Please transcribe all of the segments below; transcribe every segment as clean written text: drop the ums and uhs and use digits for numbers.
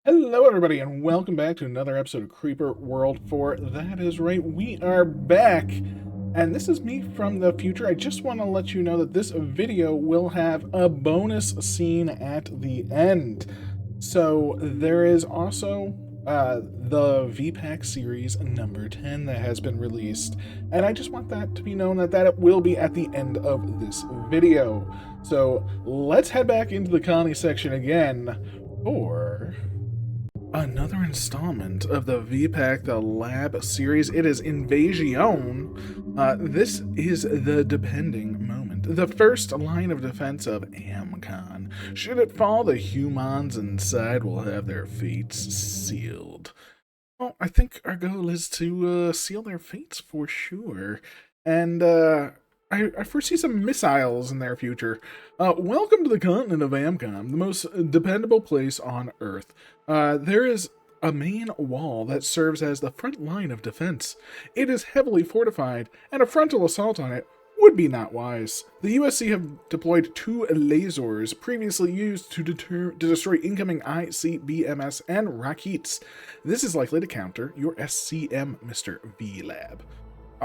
Hello, everybody, and welcome back to another episode of Creeper World 4. That is right, we are back, and this is me from the future. I just want to let you know that this video will have a bonus scene at the end. So, there is also the VPAC series number 10 that has been released, and I just want that to be known that it will be at the end of this video. So, let's head back into the colony section again for another installment of the VPAC the Lab series. It is Invasion. This is the depending moment. The first line of defense of Amcon. Should it fall, the humans inside will have their fates sealed. Well, I think our goal is to seal their fates for sure. And I foresee some missiles in their future. Welcome to the continent of Amcon, the most dependable place on Earth. There is a main wall that serves as the front line of defense. It is heavily fortified, and a frontal assault on it would be not wise. The USC have deployed 2 lasers previously used to destroy incoming ICBMs and rockets. This is likely to counter your SCM, Mr. V-Lab.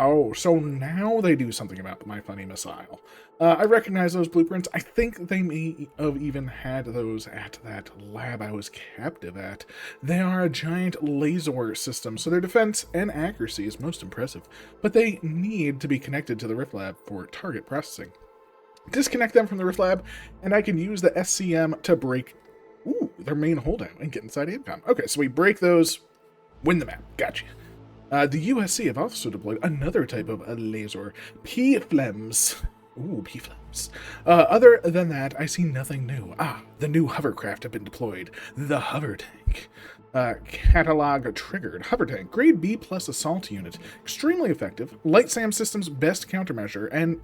Oh, so now they do something about my funny missile. I recognize those blueprints. I think they may have even had those at that lab I was captive at. They are a giant laser system, so their defense and accuracy is most impressive, but they need to be connected to the Rift Lab for target processing. Disconnect them from the Rift Lab, and I can use the SCM to break their main holdout and get inside Amcom. Okay, so we break those, win the map. Gotcha. The USC have also deployed another type of laser, P-Flems. Ooh, P-Flems. Other than that, I see nothing new. The new hovercraft have been deployed. The hover tank. Catalog triggered. Hover tank. Grade B plus assault unit. Extremely effective. Light SAM system's best countermeasure, and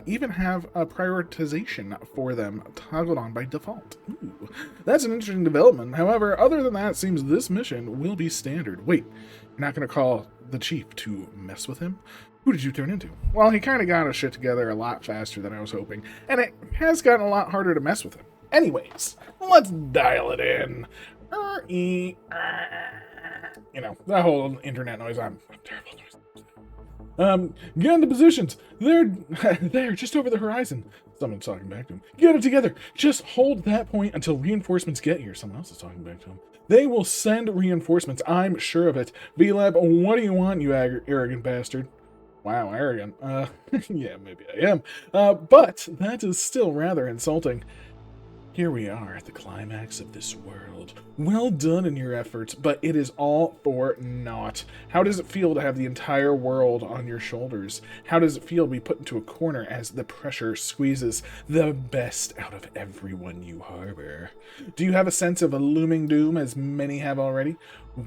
even have a prioritization for them toggled on by default. Ooh, that's an interesting development. However, other than that, it seems this mission will be standard. Wait, you're not going to call the chief to mess with him? Who did you turn into? Well, he kind of got his shit together a lot faster than I was hoping, and it has gotten a lot harder to mess with him. Anyways, let's dial it in. You know, that whole internet noise. I'm terrible at noise. Get into positions. They're just over the horizon. Someone's talking back to him. Get it together. Just hold that point until reinforcements get here. Someone else is talking back to him. They will send reinforcements. I'm sure of it. V-Lab, what do you want, you arrogant bastard? Wow, arrogant. Yeah, maybe I am. But that is still rather insulting. Here we are at the climax of this world. Well done in your efforts, but it is all for naught. How does it feel to have the entire world on your shoulders? How does it feel to be put into a corner as the pressure squeezes the best out of everyone you harbor? Do you have a sense of a looming doom, as many have already?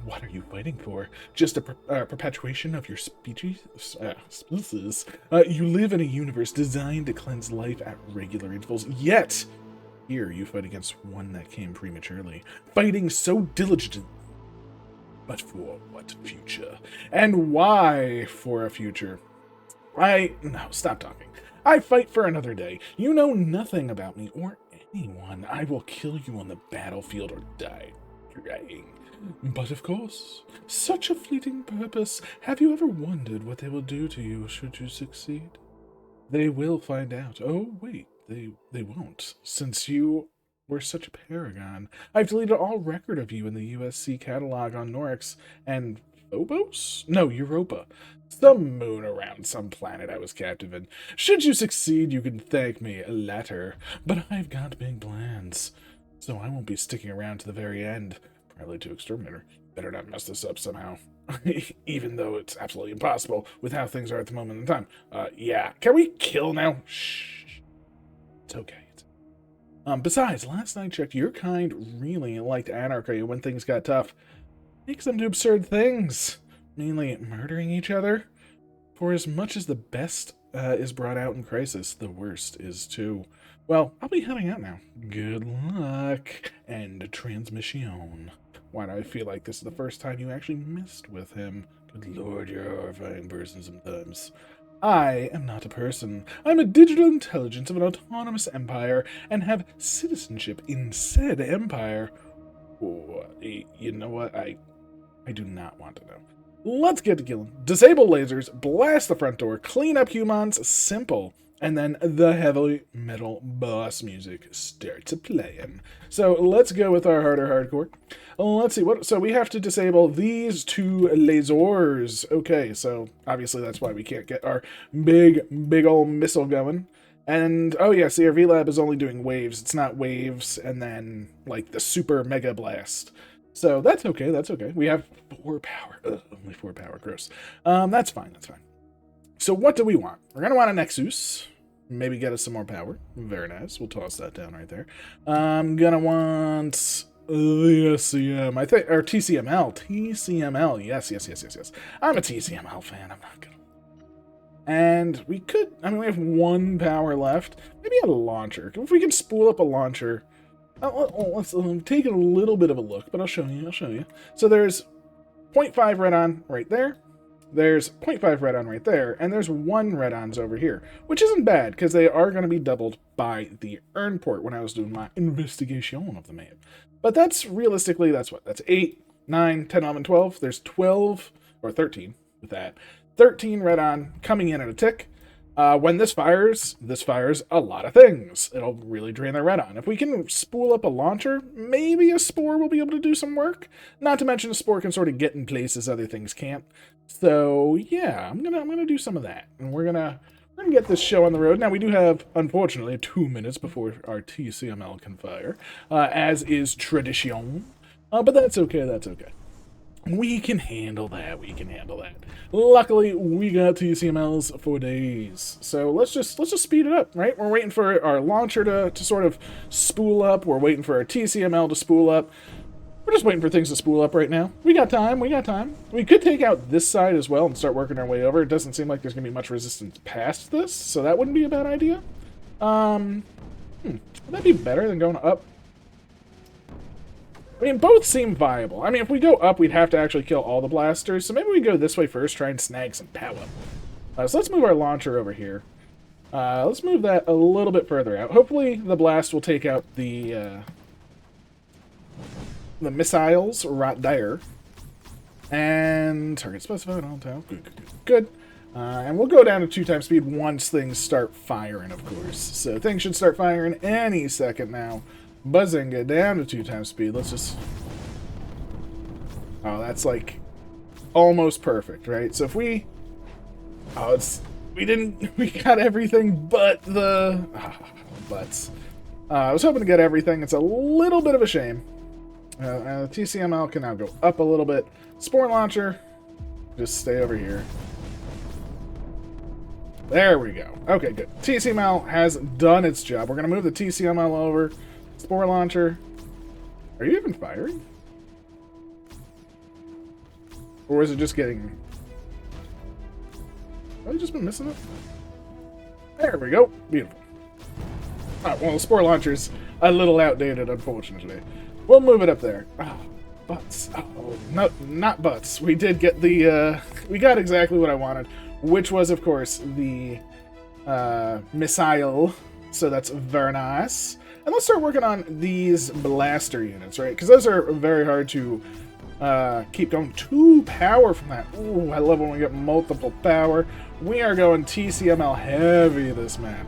What are you fighting for? Just a perpetuation of your species? You live in a universe designed to cleanse life at regular intervals, yet here you fight against one that came prematurely, fighting so diligently. But for what future? And why for a future? No, stop talking. I fight for another day. You know nothing about me or anyone. I will kill you on the battlefield or die trying. But of course, such a fleeting purpose. Have you ever wondered what they will do to you should you succeed? They will find out. Oh, wait. They won't, since you were such a paragon. I've deleted all record of you in the USC catalog on Norix and Phobos? No, Europa. Some moon around some planet I was captive in. Should you succeed, you can thank me later. But I've got big plans, so I won't be sticking around to the very end. Probably to exterminate her. Better not mess this up somehow. Even though it's absolutely impossible with how things are at the moment in time. Yeah. Can we kill now? Shh. It's okay. Besides, last night I checked, your kind really liked anarchy when things got tough. Makes them do absurd things. Mainly murdering each other. For as much as the best is brought out in crisis, the worst is too. Well, I'll be heading out now. Good luck. End transmission. Why do I feel like this is the first time you actually messed with him? Good lord, you're a horrifying person sometimes. I am not a person. I'm a digital intelligence of an autonomous empire and have citizenship in said empire. Ooh, you know what? I do not want to know. Let's get to killing. Disable lasers, blast the front door, clean up humans, simple. And then the heavy metal boss music starts playing. So let's go with our harder hardcore. Let's see what. So we have to disable these two lasers. Okay, so obviously that's why we can't get our big old missile going. And oh yeah, see, our VLab is only doing waves. It's not waves and then like the super mega blast. So that's okay. That's okay. We have 4 power. Ugh, only 4 power. Gross. That's fine. That's fine. So what do we want? We're going to want a Nexus. Maybe get us some more power. Very nice. We'll toss that down right there. I'm going to want the SCM. I think, or TCML. TCML. Yes. I'm a TCML fan. I'm not going to. And we could, I mean, we have 1 power left. Maybe a launcher. If we can spool up a launcher. Let's take a little bit of a look, but I'll show you. So there's 0.5 red-on right there. There's 0.5 red-on right there, and there's 1 red-ons over here, which isn't bad, because they are going to be doubled by the earn port when I was doing my investigation of the map. But that's, realistically, that's what? That's 8, 9, 10, 11, 12. There's 12, or 13 with that. 13 red-on coming in at a tick. When this fires a lot of things. It'll really drain the red on. If we can spool up a launcher, maybe a spore will be able to do some work. Not to mention a spore can sort of get in places other things can't. So yeah, I'm gonna do some of that, and we're gonna get this show on the road. Now we do have, unfortunately, 2 minutes before our TCML can fire, as is tradition. But that's okay. That's okay. We can handle that. Luckily, we got TCMLs for days. So let's just speed it up, right? We're waiting for our launcher to sort of spool up. We're waiting for our TCML to spool up. We're just waiting for things to spool up right now. We got time. We could take out this side as well and start working our way over. It doesn't seem like there's going to be much resistance past this, so that wouldn't be a bad idea. Would that be better than going up? I mean, both seem viable. I mean, if we go up, we'd have to actually kill all the blasters. So maybe we go this way first, try and snag some power. So let's move our launcher over here. Let's move that a little bit further out. Hopefully the blast will take out the missiles right there. And target specified all time. Good. And we'll go down to 2 times speed once things start firing, of course. So things should start firing any second now. Bazinga, down to 2 times speed. Let's just... Oh, that's like almost perfect, right? So if we... Oh, it's... We got everything but the... butts. I was hoping to get everything. It's a little bit of a shame. TCML can now go up a little bit. Spore launcher, just stay over here. There we go. Okay, good. TCML has done its job. We're going to move the TCML over. Spore launcher. Are you even firing? Or is it just getting... Have I just been missing it? There we go. Beautiful. Alright, well, the spore launcher's a little outdated, unfortunately. We'll move it up there. Oh, butts. Oh, no, not butts. We did get the, we got exactly what I wanted, which was, of course, the, missile. So that's very nice. And let's start working on these blaster units, right? Because those are very hard to keep going. 2 power from that. Ooh, I love when we get multiple power. We are going TCML heavy this map.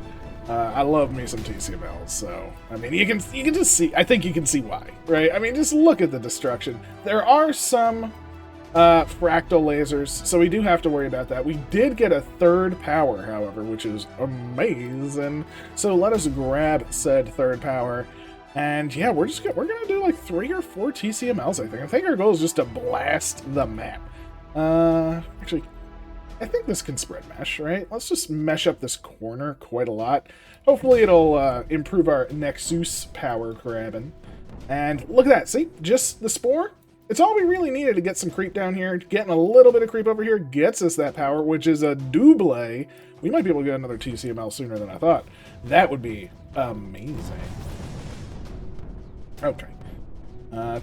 I love me some TCML, so I mean you can just see. I think you can see why, right? I mean, just look at the destruction. There are some fractal lasers, so we do have to worry about that. We did get a 3rd power, however, which is amazing. So let us grab said 3rd power, and yeah, we're gonna do like 3 or 4 TCMLs. I think our goal is just to blast the map. Actually, I think this can spread mesh, right? Let's just mesh up this corner quite a lot. Hopefully it'll improve our Nexus power grabbing. And look at that, see? Just the spore. It's all we really needed to get some creep down here. Getting a little bit of creep over here gets us that power, which is a double. We might be able to get another TCML sooner than I thought. That would be amazing. Okay.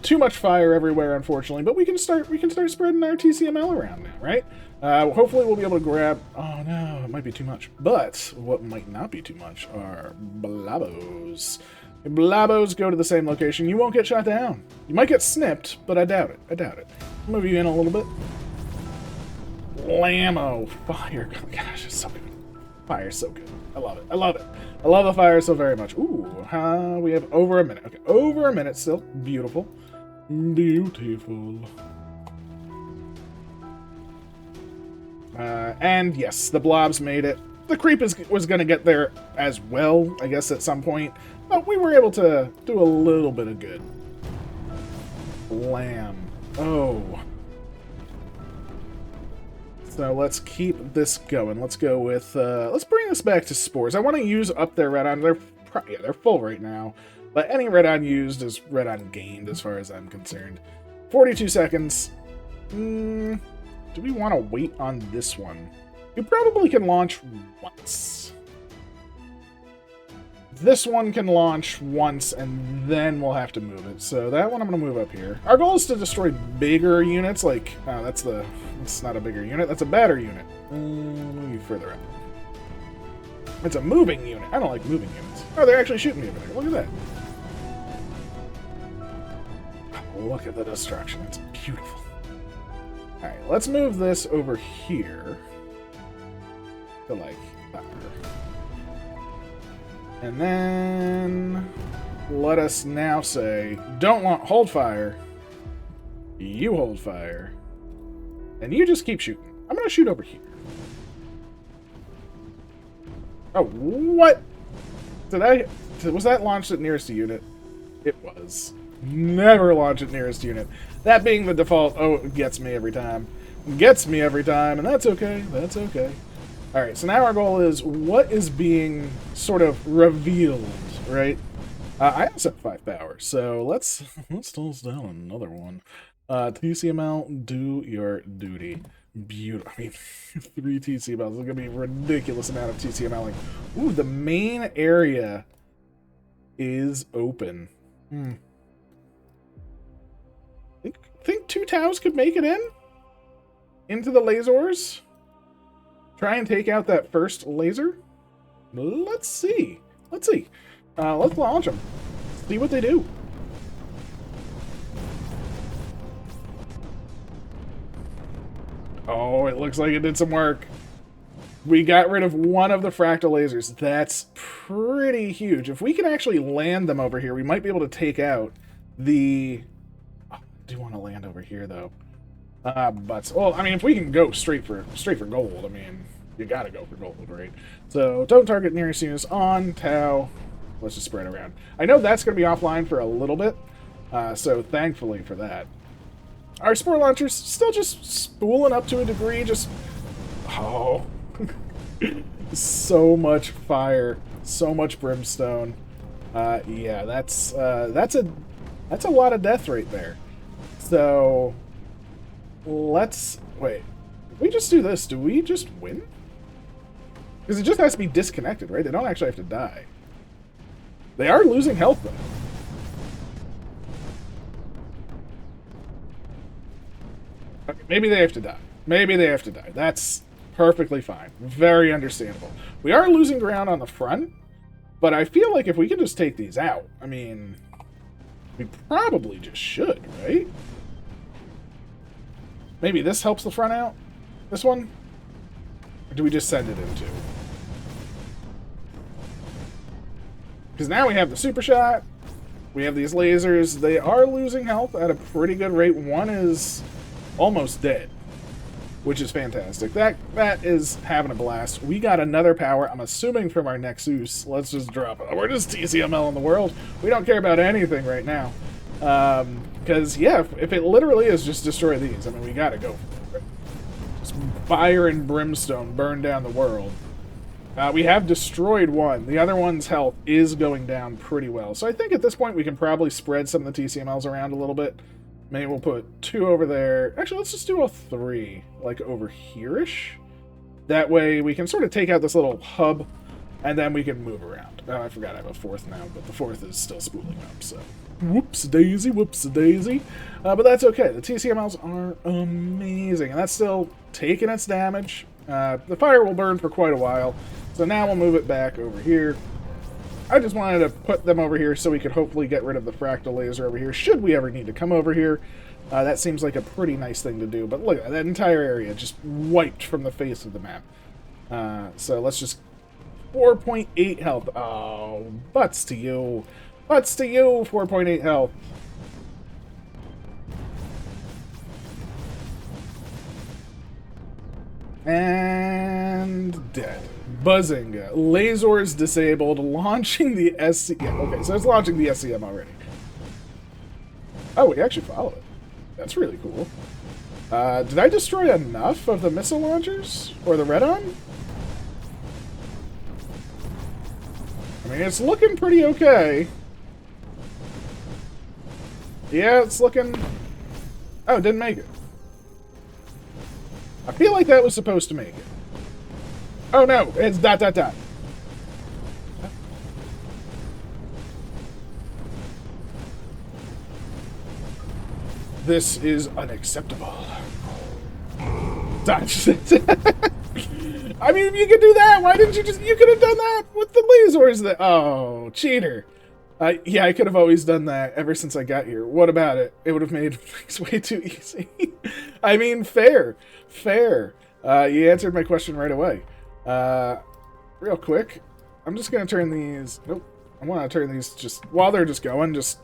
Too much fire everywhere, unfortunately, but we can start spreading our TCML around now, right? Hopefully we'll be able to grab... Oh no, it might be too much. But what might not be too much are blabos. If Blabos go to the same location, you won't get shot down. You might get snipped, but I doubt it. I doubt it. I'll move you in a little bit. Blammo. Fire. Gosh, it's so good. Fire's so good. I love it. I love it. I love the fire so very much. Ooh, we have over a minute. Okay, over a minute still. Beautiful. Beautiful. And yes, the blobs made it. The creep was going to get there as well, I guess, at some point. But we were able to do a little bit of good. Lamb. Oh. So let's keep this going. Let's go with, let's bring this back to spores. I want to use up their red ion. They're full right now. But any red ion used is red ion gained as far as I'm concerned. 42 seconds. Do we want to wait on this one? We probably can launch once. This one can launch once, and then we'll have to move it. So that one I'm going to move up here. Our goal is to destroy bigger units, like, that's not a bigger unit, that's a battery unit. Move you further up. It's a moving unit. I don't like moving units. Oh, they're actually shooting me over there. Look at that. Look at the destruction. It's beautiful. Alright, let's move this over here. To, like, that. And then let us now say, hold fire. You hold fire. And you just keep shooting. I'm going to shoot over here. Oh, what? Was that launched at nearest unit? It was. Never launch at nearest unit. That being the default, it gets me every time. Gets me every time, and that's okay. That's okay. Alright, so now our goal is, what is being sort of revealed, right? I also have 5 power, so let's toss down another one. TCML, do your duty. Beautiful. I mean, 3 TCMLs. It's going to be a ridiculous amount of TCMLing. Ooh, the main area is open. Think 2 Taus could make it in? Into the lasers? Try and take out that first laser? Let's see. Let's see. Let's launch them. See what they do. Oh, it looks like it did some work. We got rid of one of the fractal lasers. That's pretty huge. If we can actually land them over here, we might be able to take out the... Oh, I do want to land over here, though. But, well, I mean, if we can go straight for gold, I mean, you gotta go for gold, right? So, don't target nearest units on, Tau. Let's just spread around. I know that's going to be offline for a little bit, so thankfully for that. Our spore launchers still just spooling up to a degree, just... Oh. So much fire. So much brimstone. Yeah, that's a lot of death right there. So... Let's... Wait. If we just do this, do we just win? Because it just has to be disconnected, right? They don't actually have to die. They are losing health, though. Okay, maybe they have to die. Maybe they have to die. That's perfectly fine. Very understandable. We are losing ground on the front, but I feel like if we could just take these out, I mean, we probably just should, right? Maybe this helps the front out? This one? Or do we just send it into? Because now we have the super shot. We have these lasers. They are losing health at a pretty good rate. One is almost dead, which is fantastic. That is having a blast. We got another power, I'm assuming from our Nexus. Let's just drop it. We're just TCML in the world. We don't care about anything right now. Because, yeah, if it literally is just destroy these, I mean, we gotta go for it. Just fire and brimstone burn down the world. We have destroyed one. The other one's health is going down pretty well. So I think at this point we can probably spread some of the TCMLs around a little bit. Maybe we'll put 2 over there. Actually, let's just do a 3, like over here-ish. That way we can sort of take out this little hub, and then we can move around. Oh, I forgot I have a 4th now, but the 4th is still spooling up, so... Whoops-a-daisy, whoops-a-daisy. But that's okay. The TCMLs are amazing, and that's still taking its damage. The fire will burn for quite a while, so now we'll move it back over here. I just wanted to put them over here so we could hopefully get rid of the fractal laser over here, should we ever need to come over here. That seems like a pretty nice thing to do, but look, that entire area just wiped from the face of the map. So let's just... 4.8 health. Oh, butts to you. Butts to you, 4.8 health. And dead. Buzzinga. Lasers disabled. Launching the SCM. Okay, so it's launching the SCM already. Oh, we actually followed it. That's really cool. Did I destroy enough of the missile launchers? Or the Redon? I mean, it's looking pretty okay. Yeah, it's looking... Oh, it didn't make it. I feel like that was supposed to make it. Oh no, it's ... This is unacceptable. Dodge. I mean, if you could do that, why didn't you just... You could have done that with the lasers that... Oh, cheater. Yeah, I could have always done that ever since I got here. What about it? It would have made things way too easy. I mean, fair. Fair. You answered my question right away. Real quick, I'm just going to turn these... Nope. I want to turn these just... While they're just going, just...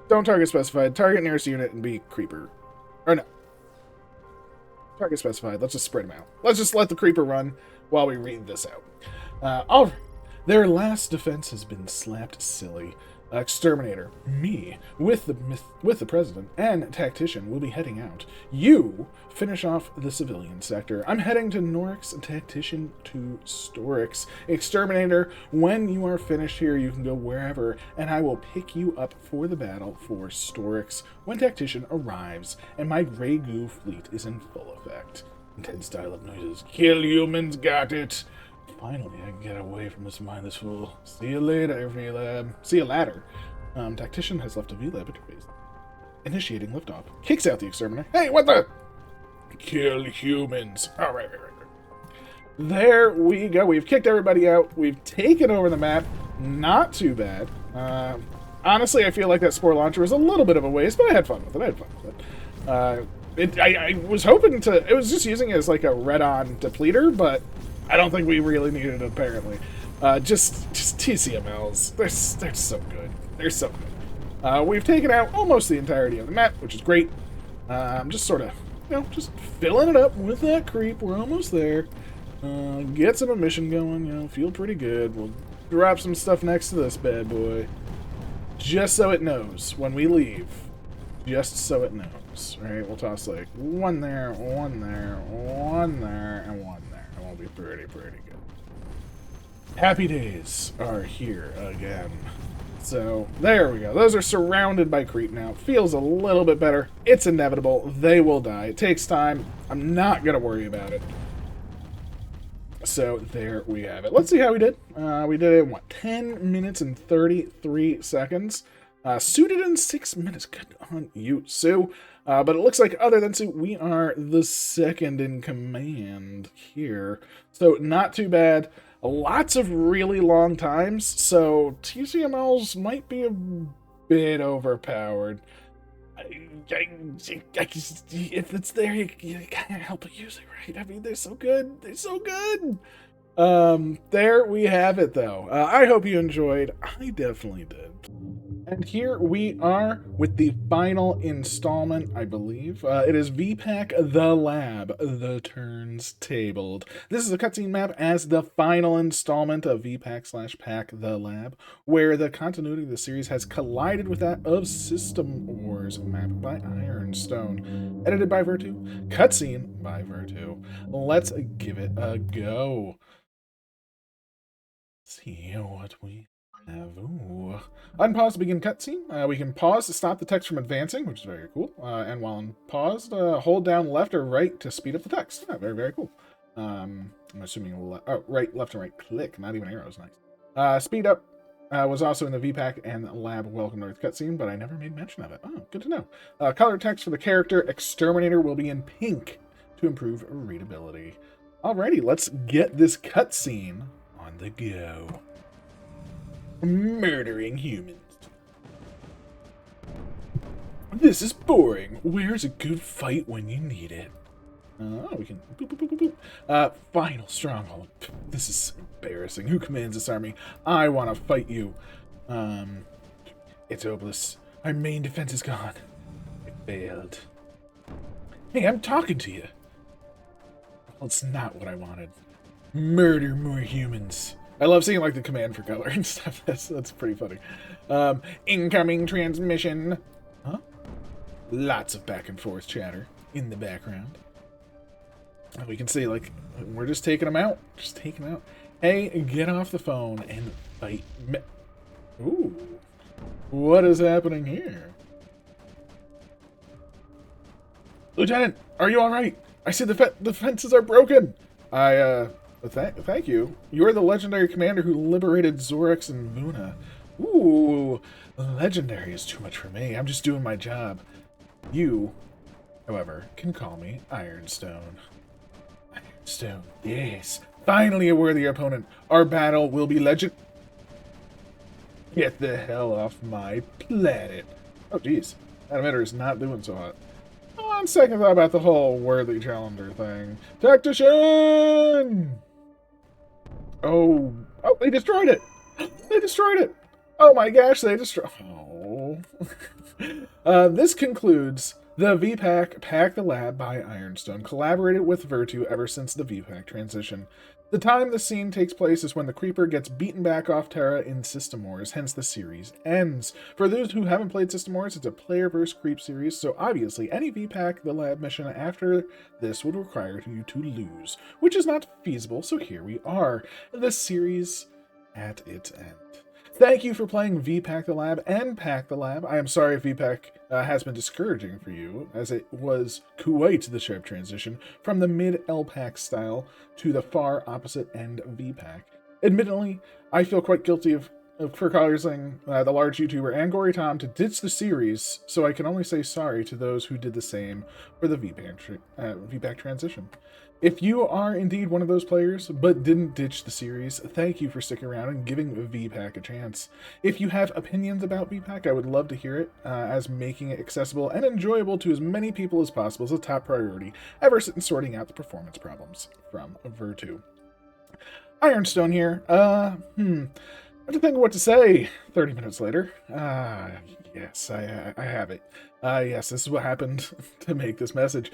Don't target specified. Target nearest unit and be creeper. Or no. Target specified. Let's just spread them out. Let's just let the creeper run while we read this out. Alright. Their last defense has been slapped silly. Exterminator, me, with the president and tactician will be heading out. You finish off the civilian sector. I'm heading to Norix, tactician to Storix. Exterminator, when you are finished here, you can go wherever, and I will pick you up for the battle for Storix when tactician arrives, and my Grey Goo fleet is in full effect. Intense style of noises. Kill humans, got it. Finally, I can get away from this mindless fool. See you later, VLab. See you later. Tactician has left a VLab interface. Initiating liftoff. Kicks out the exterminator. Hey, what the? Kill humans. All right. There we go. We've kicked everybody out. We've taken over the map. Not too bad. Honestly, I feel like that spore launcher was a little bit of a waste, but I had fun with it. I was hoping to... It was just using it as like a red-on depleter, but... I don't think we really needed it, apparently. Just TCMLs. They're so good. They're so good. We've taken out almost the entirety of the map, which is great. I'm just sort of, just filling it up with that creep. We're almost there. Get some emission going, feel pretty good. We'll drop some stuff next to this bad boy. Just so it knows when we leave. Just so it knows. All right, we'll toss like one there, one there, one there, and one there. Will be pretty good. Happy days are here again. So, there we go. Those are surrounded by creep now. Feels a little bit better. It's inevitable. They will die. It takes time. I'm not going to worry about it. So, there we have it. Let's see how we did. We did it in, 10 minutes and 33 seconds. Suited in 6 minutes. Good on you, Sue. But it looks like other than Sue, we are the second in command here. So not too bad. Lots of really long times, so TCMLs might be a bit overpowered. If it's there, you can't help but use it, right? I mean, they're so good. They're so good. There we have it, though. I hope you enjoyed. I definitely did. And here we are with the final installment, I believe. It is VPAC The Lab, The Turns Tabled. This is a cutscene map as the final installment of VPAC/PAC The Lab, where the continuity of the series has collided with that of System Wars map by Ironstone. Edited by Virtu, cutscene by Virtu. Let's give it a go. See what we have. Ooh. Unpause to begin cutscene. We can pause to stop the text from advancing, which is very cool. And while paused, hold down left or right to speed up the text. Very cool. I'm assuming right, left, and right click, not even arrows. Nice. Speed up was also in the VPAC and Lab Welcome North cutscene, but I never made mention of it. Oh, good to know. Color text for the character Exterminator will be in pink to improve readability. Alrighty, let's get this cutscene on the go. murdering humans. This is boring. Where's a good fight when you need it? We can boop, boop, boop, boop, boop. Final stronghold. This is embarrassing. Who commands this army? I want to fight you. It's hopeless. Our main defense is gone. It failed. Hey, I'm talking to you. Well, it's not what I wanted. Murder more humans. I love seeing like the command for color and stuff. That's pretty funny. Incoming transmission. Huh? Lots of back and forth chatter in the background. We can see, like, we're just taking them out. Just taking them out. Hey, get off the phone and fight me. Ooh. What is happening here? Lieutenant, are you alright? I see the fences are broken. Thank you. You are the legendary commander who liberated Zorax and Vuna. Ooh, legendary is too much for me. I'm just doing my job. You, however, can call me Ironstone. Ironstone, yes. Finally a worthy opponent. Our battle will be legend. Get the hell off my planet. Oh, geez. That emitter is not doing so hot. On second thought about the whole worthy challenger thing. Tactician! Oh, they destroyed it! They destroyed it! Oh my gosh, they destroyed... Oh. This concludes the VPAC Pack the Lab by Ironstone, collaborated with Virtu ever since the VPAC transition. The time the scene takes place is when the Creeper gets beaten back off Terra in System Wars, hence the series ends. For those who haven't played System Wars, it's a player versus creep series, so obviously any VPAC the Lab mission after this would require you to lose, which is not feasible, so here we are, the series at its end. Thank you for playing VPAC the Lab and Pack the Lab. I am sorry if VPAC has been discouraging for you, as it was quite the sharp transition from the mid-LPAC style to the far opposite end of VPAC. Admittedly, I feel quite guilty for causing the large YouTuber and Gory Tom to ditch the series, so I can only say sorry to those who did the same for the VPAC transition. If you are indeed one of those players, but didn't ditch the series, thank you for sticking around and giving VPAC a chance. If you have opinions about VPAC, I would love to hear it, as making it accessible and enjoyable to as many people as possible is a top priority, ever since sorting out the performance problems from Virtu. Ironstone here. I have to think of what to say 30 minutes later. Yes, I have it. Yes, this is what happened to make this message.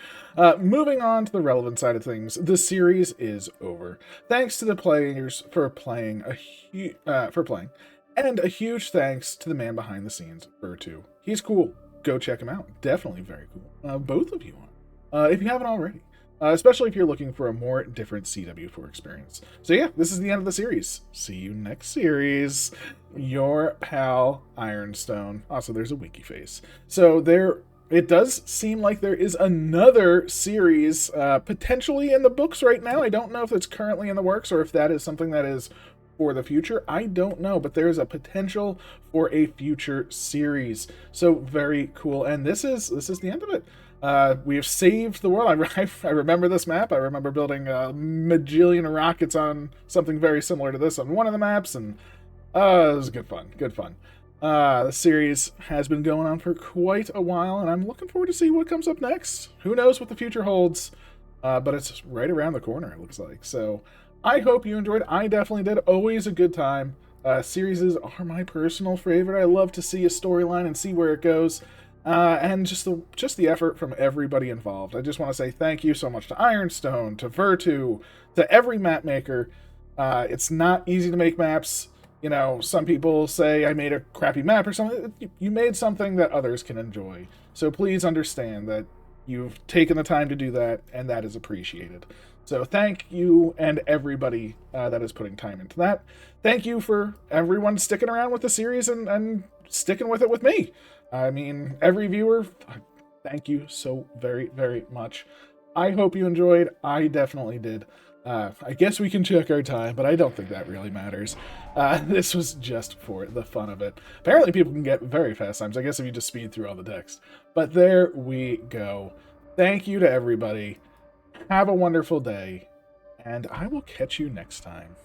Moving on to the relevant side of things, the series is over. Thanks to the players for playing, and a huge thanks to the man behind the scenes, Virtu. He's cool. Go check him out. Definitely very cool. Both of you are. If you haven't already. Especially if you're looking for a more different CW4 experience. So yeah, this is the end of the series. See you next series. Your pal, Ironstone. Also, there's a wiki face. So it does seem like there is another series potentially in the books right now. I don't know if it's currently in the works or if that is something that is for the future. I don't know, but there is a potential for a future series. So very cool. And this is the end of it. We have saved the world. I remember this map. I remember building a majillion rockets on something very similar to this on one of the maps, and it was good fun. Good fun. The series has been going on for quite a while, and I'm looking forward to see what comes up next. Who knows what the future holds, but it's right around the corner, it looks like. So I hope you enjoyed. I definitely did. Always a good time. Series are my personal favorite. I love to see a storyline and see where it goes. And just the effort from everybody involved. I just want to say thank you so much to Ironstone, to Virtu, to every map maker. It's not easy to make maps. You know, some people say I made a crappy map or something. You made something that others can enjoy. So please understand that you've taken the time to do that, and that is appreciated. So thank you and everybody that is putting time into that. Thank you for everyone sticking around with the series and sticking with it with me. I mean, every viewer, thank you so very, very much. I hope you enjoyed. I definitely did. I guess we can check our time, but I don't think that really matters. This was just for the fun of it. Apparently people can get very fast times, I guess if you just speed through all the text. But there we go. Thank you to everybody. Have a wonderful day, and I will catch you next time.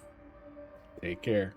Take care.